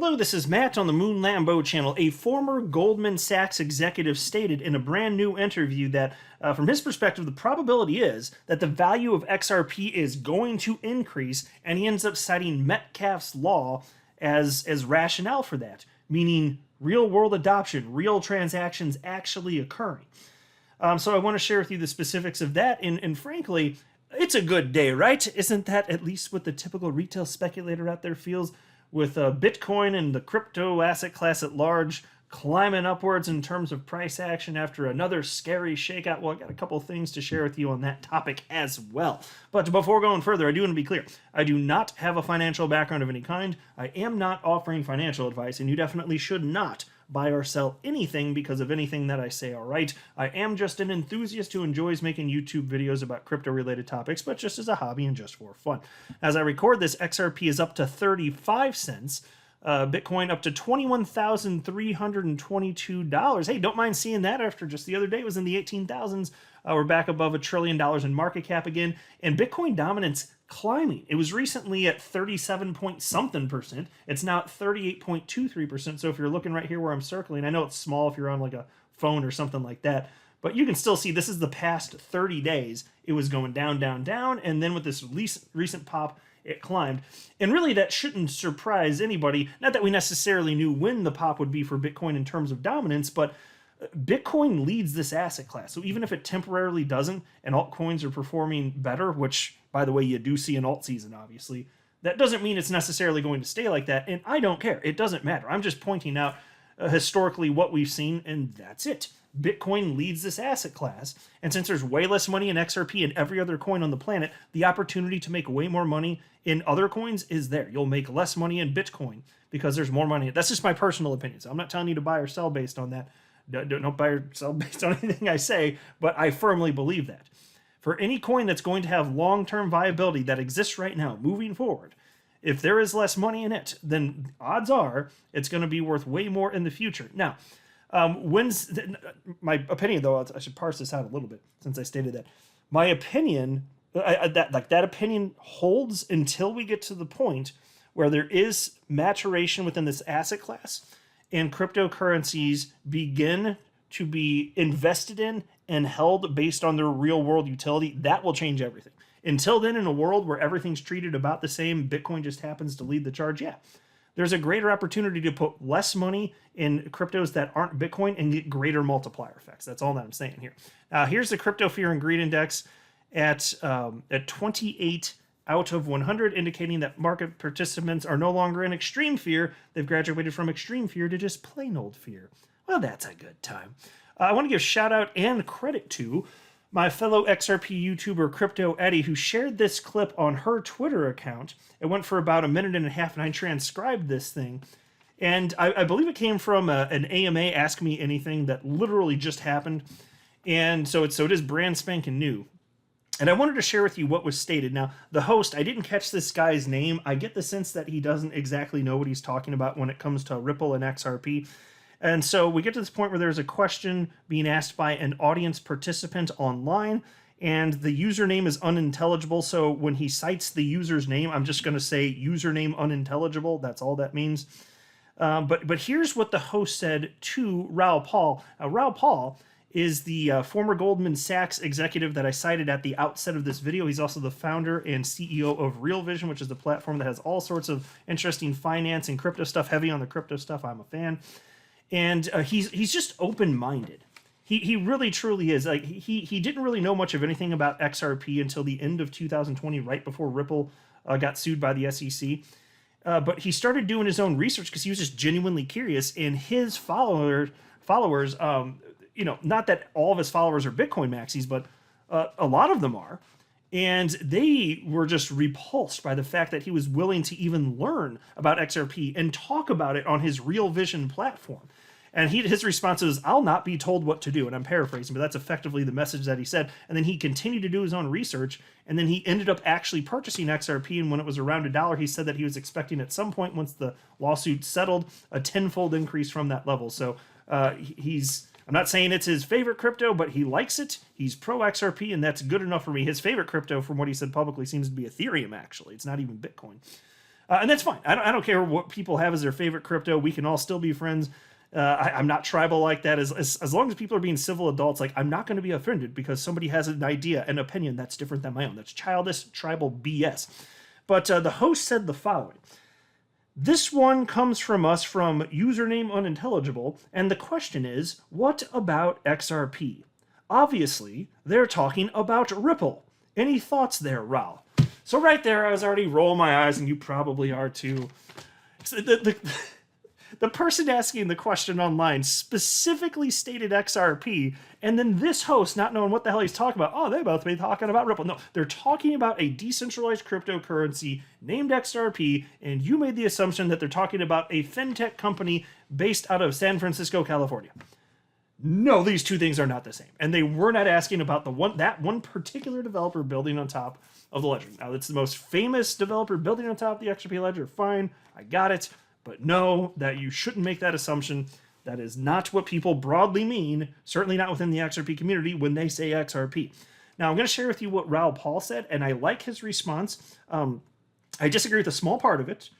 Hello, this is Matt on the Moon Lambo channel. A former Goldman Sachs executive stated in a brand new interview that, from his perspective, the probability is that the value of XRP is going to increase, and he ends up citing Metcalfes Law as rationale for that, meaning real-world adoption, real transactions actually occurring. So I want to share with you the specifics of that, and frankly, it's a good day, right? Isn't that at least what the typical retail speculator out there feels? With Bitcoin and the crypto asset class at large climbing upwards in terms of price action after another scary shakeout. Well, I got a couple of things to share with you on that topic as well. But before going further, I do want to be clear. I do not have a financial background of any kind. I am not offering financial advice, and you definitely should not buy or sell anything because of anything that I say, all right? I am just an enthusiast who enjoys making YouTube videos about crypto-related topics, but just as a hobby and just for fun. As I record this, XRP is up to 35 cents. Bitcoin up to $21,322. Hey, don't mind seeing that after just the other day it was in the 18,000s. We're back above $1 trillion in market cap again, and Bitcoin dominance climbing. It was recently at 37 point something percent. It's now at 38.23%. So if you're looking right here where I'm circling, I know it's small if you're on like a phone or something like that, but you can still see this is the past 30 days. It was going down, down, down, and then with this recent pop, it climbed. And really that shouldn't surprise anybody. Not that we necessarily knew when the pop would be for Bitcoin in terms of dominance, but Bitcoin leads this asset class. So even if it temporarily doesn't and altcoins are performing better, which by the way, you do see in alt season, obviously, that doesn't mean it's necessarily going to stay like that. And I don't care. It doesn't matter. I'm just pointing out historically what we've seen, and that's it. Bitcoin leads this asset class, and since there's way less money in XRP and every other coin on the planet, the opportunity to make way more money in other coins is there. You'll make less money in Bitcoin because there's more money. That's just my personal opinion. So I'm not telling you to buy or sell based on that. Don't buy or sell based on anything I say, but I firmly believe that. For any coin that's going to have long-term viability that exists right now, moving forward, if there is less money in it, then odds are it's going to be worth way more in the future. Now, my opinion, though, I should parse this out a little bit since I stated that. My opinion, that opinion holds until we get to the point where there is maturation within this asset class and cryptocurrencies begin to be invested in and held based on their real world utility. That will change everything. Until then, in a world where everything's treated about the same, Bitcoin just happens to lead the charge, yeah. There's a greater opportunity to put less money in cryptos that aren't Bitcoin and get greater multiplier effects. That's all that I'm saying here. Here's the Crypto Fear and Greed Index at 28 out of 100, indicating that market participants are no longer in extreme fear. They've graduated from extreme fear to just plain old fear. Well, that's a good time. I want to give shout out and credit to my fellow XRP YouTuber Crypto Eddie, who shared this clip on her Twitter account. It went for about a minute and a half, and I transcribed this thing. And I believe it came from an AMA Ask Me Anything that literally just happened. And so it is brand spanking new. And I wanted to share with you what was stated. Now, the host, I didn't catch this guy's name. I get the sense that he doesn't exactly know what he's talking about when it comes to Ripple and XRP. And so we get to this point where there's a question being asked by an audience participant online, and the username is unintelligible. So when he cites the user's name, I'm just going to say username unintelligible. That's all that means. But here's what the host said to Raoul Pal. Raoul Pal is the former Goldman Sachs executive that I cited at the outset of this video. He's also the founder and CEO of Real Vision, which is the platform that has all sorts of interesting finance and crypto stuff, heavy on the crypto stuff. I'm a fan. And he's just open-minded. He really truly is. Like he didn't really know much of anything about XRP until the end of 2020, right before Ripple got sued by the SEC. But he started doing his own research because he was just genuinely curious. And his followers, not that all of his followers are Bitcoin maxis, but a lot of them are. And they were just repulsed by the fact that he was willing to even learn about XRP and talk about it on his Real Vision platform. And his response is, "I'll not be told what to do." And I'm paraphrasing, but that's effectively the message that he said. And then he continued to do his own research, and then he ended up actually purchasing XRP. And when it was around $1, he said that he was expecting at some point, once the lawsuit settled, a tenfold increase from that level. So I'm not saying it's his favorite crypto, but he likes it. He's pro XRP, and that's good enough for me. His favorite crypto, from what he said publicly, seems to be Ethereum, actually. It's not even Bitcoin. And that's fine. I don't care what people have as their favorite crypto. We can all still be friends. I'm not tribal like that. As long as people are being civil adults, like, I'm not going to be offended because somebody has an idea, an opinion that's different than my own. That's childish tribal BS. But the host said the following. This one comes from us from username unintelligible, and the question is, what about XRP? Obviously, they're talking about Ripple. Any thoughts there, Raul? So right there, I was already rolling my eyes, and you probably are too. The person asking the question online specifically stated XRP, and then this host, not knowing what the hell he's talking about, they both be talking about Ripple. No, they're talking about a decentralized cryptocurrency named XRP, and you made the assumption that they're talking about a fintech company based out of San Francisco, California. No, these two things are not the same. And they were not asking about that one particular developer building on top of the ledger. Now, it's the most famous developer building on top of the XRP ledger. Fine, I got it. But no, that you shouldn't make that assumption. That is not what people broadly mean, certainly not within the XRP community when they say XRP. Now, I'm going to share with you what Raul Paul said, and I like his response. I disagree with a small part of it,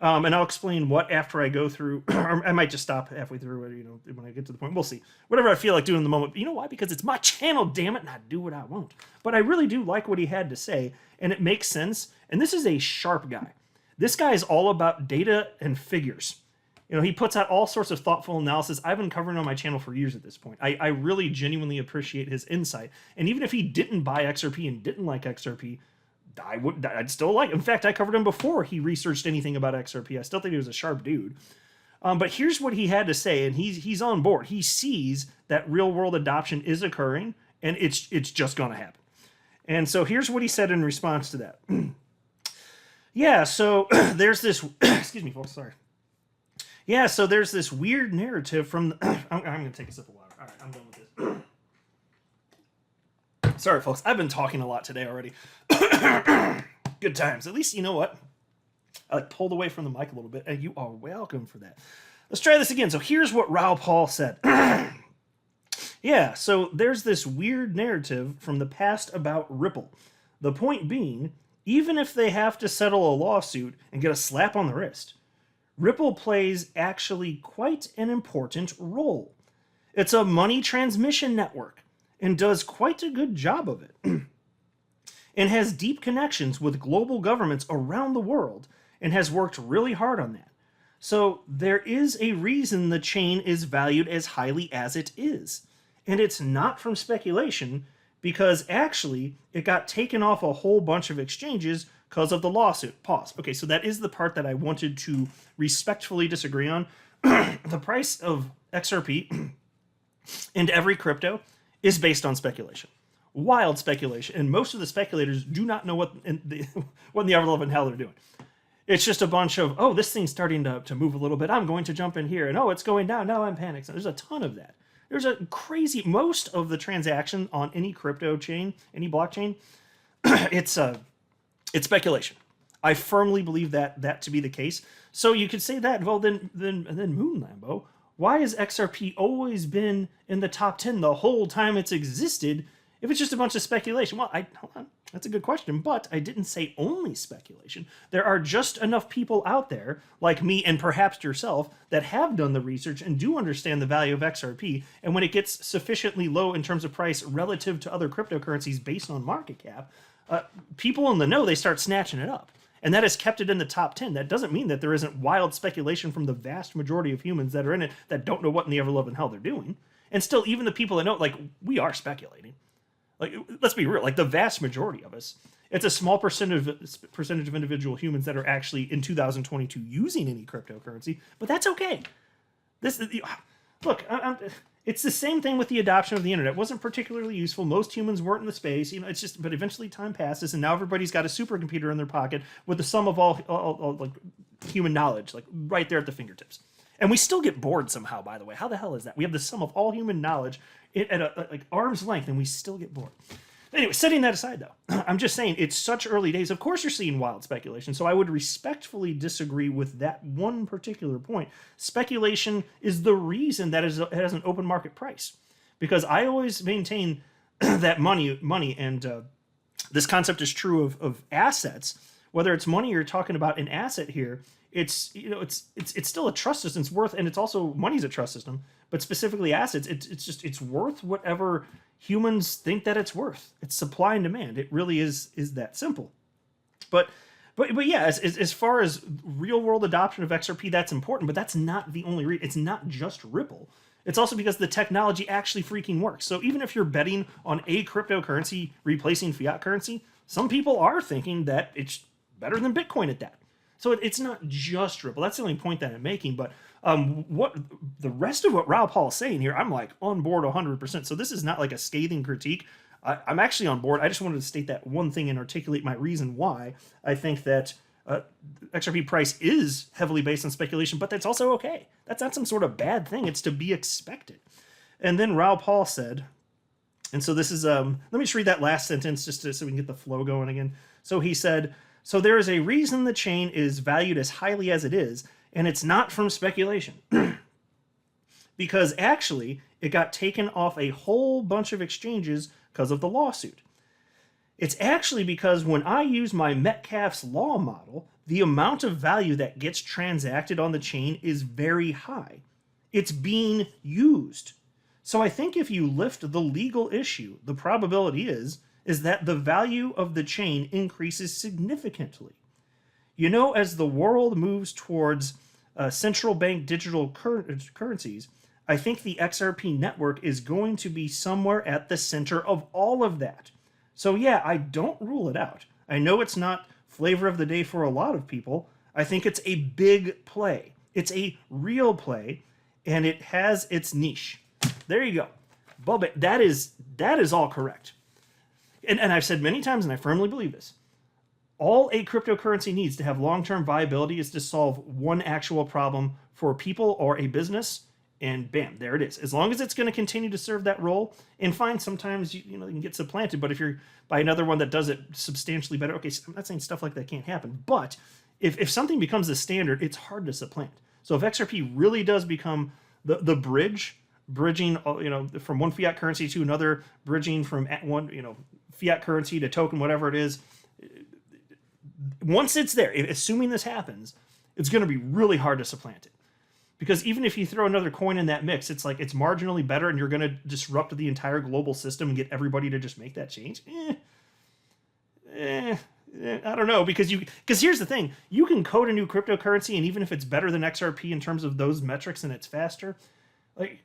and I'll explain what after I go through, or I might just stop halfway through, when I get to the point. We'll see. Whatever I feel like doing in the moment. You know why? Because it's my channel, damn it, and I do what I want. But I really do like what he had to say, and it makes sense, and this is a sharp guy. This guy is all about data and figures. He puts out all sorts of thoughtful analysis. I've been covering on my channel for years at this point. I really genuinely appreciate his insight. And even if he didn't buy XRP and didn't like XRP, I'd still like him. In fact, I covered him before he researched anything about XRP. I still think he was a sharp dude. But here's what he had to say, and he's on board. He sees that real-world adoption is occurring, and it's just going to happen. And so here's what he said in response to that. Yeah, so there's this... excuse me, folks, sorry. Yeah, so there's this weird narrative from... I'm going to take a sip of water. All right, I'm done with this. Sorry, folks. I've been talking a lot today already. Good times. At least, you know what? I pulled away from the mic a little bit, and you are welcome for that. Let's try this again. So here's what Raul Paul said. Yeah, so there's this weird narrative from the past about Ripple. The point being, even if they have to settle a lawsuit and get a slap on the wrist, Ripple plays actually quite an important role. It's a money transmission network and does quite a good job of it. And has deep connections with global governments around the world and has worked really hard on that. So there is a reason the chain is valued as highly as it is. And it's not from speculation, because actually it got taken off a whole bunch of exchanges because of the lawsuit. Pause. Okay, so that is the part that I wanted to respectfully disagree on. The price of XRP and every crypto is based on speculation. Wild speculation. And most of the speculators do not know what in the ever loving hell they're doing. It's just a bunch of, this thing's starting to move a little bit. I'm going to jump in here. And it's going down. Now I'm panicked. There's a ton of that. There's a crazy, most of the transaction on any crypto chain, any blockchain, it's speculation. I firmly believe that to be the case. So you could say that, well, then Moon Lambo, why has XRP always been in the top 10 the whole time it's existed if it's just a bunch of speculation? Well, hold on. That's a good question, but I didn't say only speculation. There are just enough people out there, like me and perhaps yourself, that have done the research and do understand the value of XRP, and when it gets sufficiently low in terms of price relative to other cryptocurrencies based on market cap, people in the know, they start snatching it up. And that has kept it in the top 10. That doesn't mean that there isn't wild speculation from the vast majority of humans that are in it that don't know what in the ever-loving hell they're doing. And still, even the people that know, we are speculating. Let's be real, the vast majority of us, it's a small percentage of individual humans that are actually in 2022 using any cryptocurrency, but that's okay. It's the same thing with the adoption of the internet. It wasn't particularly useful. Most humans weren't in the space. But eventually time passes, and now everybody's got a supercomputer in their pocket with the sum of all human knowledge, right there at the fingertips. And we still get bored somehow, by the way. How the hell is that? We have the sum of all human knowledge at arm's length, and we still get bored. Anyway, setting that aside, though, I'm just saying it's such early days. Of course you're seeing wild speculation, so I would respectfully disagree with that one particular point. Speculation is the reason that it has an open market price. Because I always maintain that money and this concept is true of assets. whether it's money or you're talking about an asset here, it's still a trust system. It's worth, and it's also money's a trust system, but specifically assets, it's worth whatever humans think that it's worth. It's supply and demand. It really is that simple. But yeah, as far as real world adoption of XRP, that's important, but that's not the only reason. It's not just Ripple. It's also because the technology actually freaking works. So even if you're betting on a cryptocurrency replacing fiat currency, some people are thinking that it's better than Bitcoin at that. So it's not just Ripple. That's the only point that I'm making. But what the rest of what Raoul Pal is saying here, I'm like on board 100%. So this is not like a scathing critique. I'm actually on board. I just wanted to state that one thing and articulate my reason why I think that XRP price is heavily based on speculation, but that's also okay. That's not some sort of bad thing. It's to be expected. And then Raoul Pal said, and so this is, let me just read that last sentence just so we can get the flow going again. So he said, so there is a reason the chain is valued as highly as it is, and it's not from speculation. Because actually, it got taken off a whole bunch of exchanges because of the lawsuit. It's actually because when I use my Metcalfes Law model, the amount of value that gets transacted on the chain is very high. It's being used. So I think if you lift the legal issue, the probability is that the value of the chain increases significantly. You know, as the world moves towards central bank digital currencies, I think the XRP network is going to be somewhere at the center of all of that. So yeah, I don't rule it out. I know it's not flavor of the day for a lot of people. I think it's a big play. It's a real play, and it has its niche. There you go. Bubba, that is all correct. And I've said many times, and I firmly believe this, all a cryptocurrency needs to have long-term viability is to solve one actual problem for people or a business, and bam, there it is. As long as it's going to continue to serve that role, and fine, sometimes you can get supplanted, but if you're by another one that does it substantially better, okay, so I'm not saying stuff like that can't happen, but if something becomes the standard, it's hard to supplant. So if XRP really does become the bridging, from one fiat currency to another, bridging from one, fiat currency to token, whatever it is, once it's there, assuming this happens, it's going to be really hard to supplant it. Because even if you throw another coin in that mix, it's like it's marginally better and you're going to disrupt the entire global system and get everybody to just make that change. I don't know, because here's the thing. You can code a new cryptocurrency, and even if it's better than XRP in terms of those metrics and it's faster, like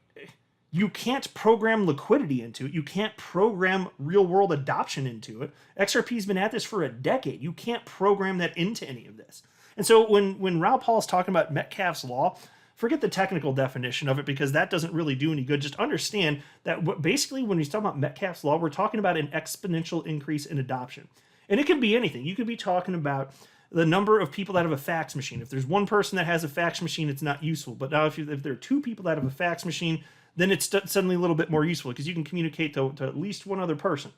you can't program liquidity into it. You can't program real-world adoption into it. XRP's been at this for a decade. You can't program that into any of this. And so when Raoul Pal is talking about Metcalfes Law, forget the technical definition of it because that doesn't really do any good. Just understand that basically when he's talking about Metcalfes Law, we're talking about an exponential increase in adoption. And it could be anything. You could be talking about the number of people that have a fax machine. If there's one person that has a fax machine, it's not useful. But now if there are two people that have a fax machine, then it's suddenly a little bit more useful because you can communicate to at least one other person.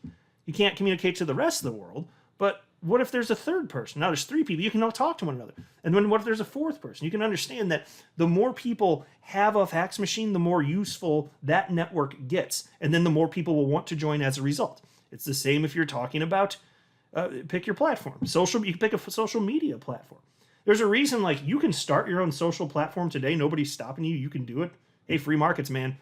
You can't communicate to the rest of the world, but what if there's a third person? Now there's three people, you can all talk to one another. And then what if there's a fourth person? You can understand that the more people have a fax machine, the more useful that network gets. And then the more people will want to join as a result. It's the same if you're talking about, pick your platform. You can pick a social media platform. There's a reason, like, you can start your own social platform today. Nobody's stopping you. You can do it. Hey, free markets, man.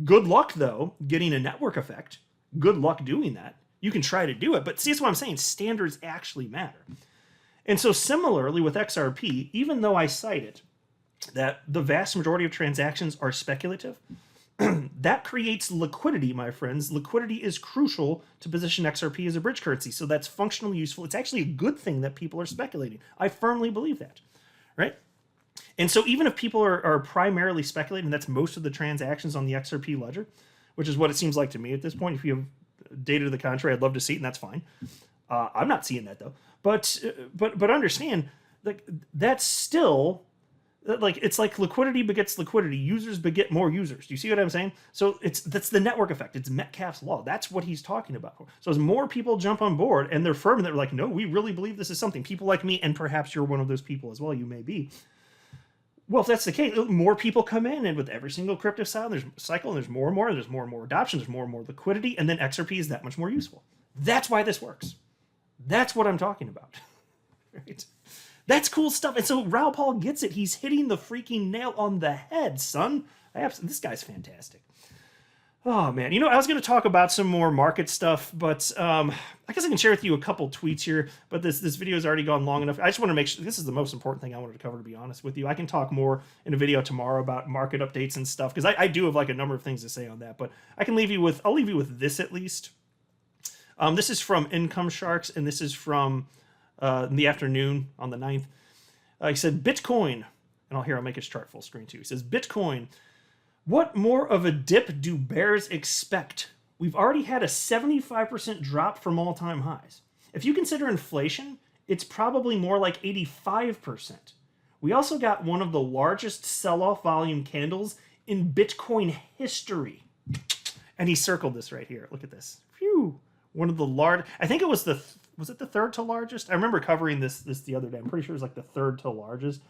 Good luck, though, getting a network effect. Good luck doing that. You can try to do it, but see, that's what I'm saying. Standards actually matter. And so similarly with XRP, even though I cite it, that the vast majority of transactions are speculative, that creates liquidity, my friends. Liquidity is crucial to position XRP as a bridge currency. So that's functionally useful. It's actually a good thing that people are speculating. I firmly believe that, right? And so even if people are primarily speculating, that's most of the transactions on the XRP ledger, which is what it seems like to me at this point. If you have data to the contrary, I'd love to see it, and that's fine. I'm not seeing that though. But understand, like, that's still, like, it's like liquidity begets liquidity. Users beget more users. Do you see what I'm saying? So that's the network effect. It's Metcalfes Law. That's what he's talking about. So as more people jump on board and they're firm and they're like, no, we really believe this is something. People like me, and perhaps you're one of those people as well. You may be. Well, if that's the case, more people come in, and with every single crypto cycle, there's more and more adoption, there's more and more liquidity, and then XRP is that much more useful. That's why this works. That's what I'm talking about. Right? That's cool stuff. And so Raoul Paul gets it. He's hitting the freaking nail on the head, son. This guy's fantastic. Oh, man. You know, I was going to talk about some more market stuff, but I guess I can share with you a couple tweets here, but this video has already gone long enough. I just want to make sure, this is the most important thing I wanted to cover, to be honest with you. I can talk more in a video tomorrow about market updates and stuff, because I do have like a number of things to say on that, but I'll leave you with this at least. This is from Income Sharks, and this is from in the afternoon on the 9th. He said, Bitcoin, and I'll make his chart full screen too. He says, Bitcoin, what more of a dip do bears expect? We've already had a 75% drop from all-time highs. If you consider inflation, it's probably more like 85%. We also got one of the largest sell-off volume candles in Bitcoin history. And he circled this right here. Look at this. Phew. One of the large, I think it was was it the third to largest? I remember covering this the other day. I'm pretty sure it was like the third to largest.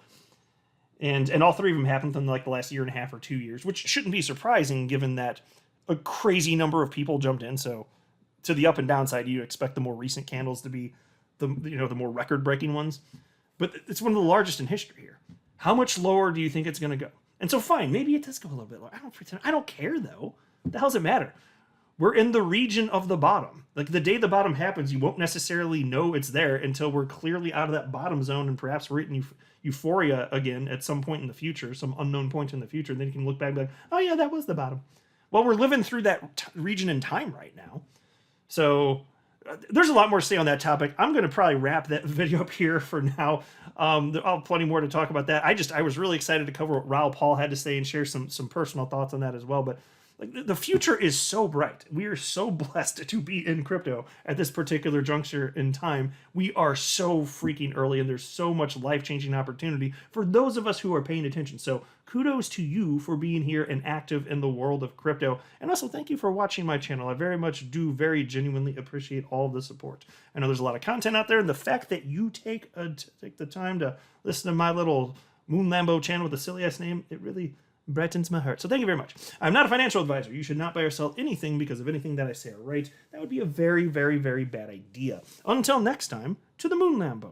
And all three of them happened within like the last year and a half or 2 years, which shouldn't be surprising given that a crazy number of people jumped in. So to the up and downside, you expect the more recent candles to be the more record-breaking ones. But it's one of the largest in history here. How much lower do you think it's going to go? And so fine, maybe it does go a little bit lower. I don't care though. What the hell does it matter? We're in the region of the bottom. Like the day the bottom happens, you won't necessarily know it's there until we're clearly out of that bottom zone, and perhaps we're hitting euphoria again at some point in the future, some unknown point in the future. And then you can look back and be like, oh yeah, that was the bottom. Well, we're living through that region in time right now. So there's a lot more to say on that topic. I'm going to probably wrap that video up here for now. I'll have plenty more to talk about that. I was really excited to cover what Raoul Paul had to say and share some personal thoughts on that as well. But like the future is so bright. We are so blessed to be in crypto at this particular juncture in time. We are so freaking early, and there's so much life-changing opportunity for those of us who are paying attention. So kudos to you for being here and active in the world of crypto. And also thank you for watching my channel. I very much do very genuinely appreciate all the support. I know there's a lot of content out there, and the fact that you take the time to listen to my little Moon Lambo channel with a silly-ass name, it really brightens my heart. So thank you very much. I'm not a financial advisor. You should not buy or sell anything because of anything that I say or write. That would be a very, very, very bad idea. Until next time, to the Moon Lambo.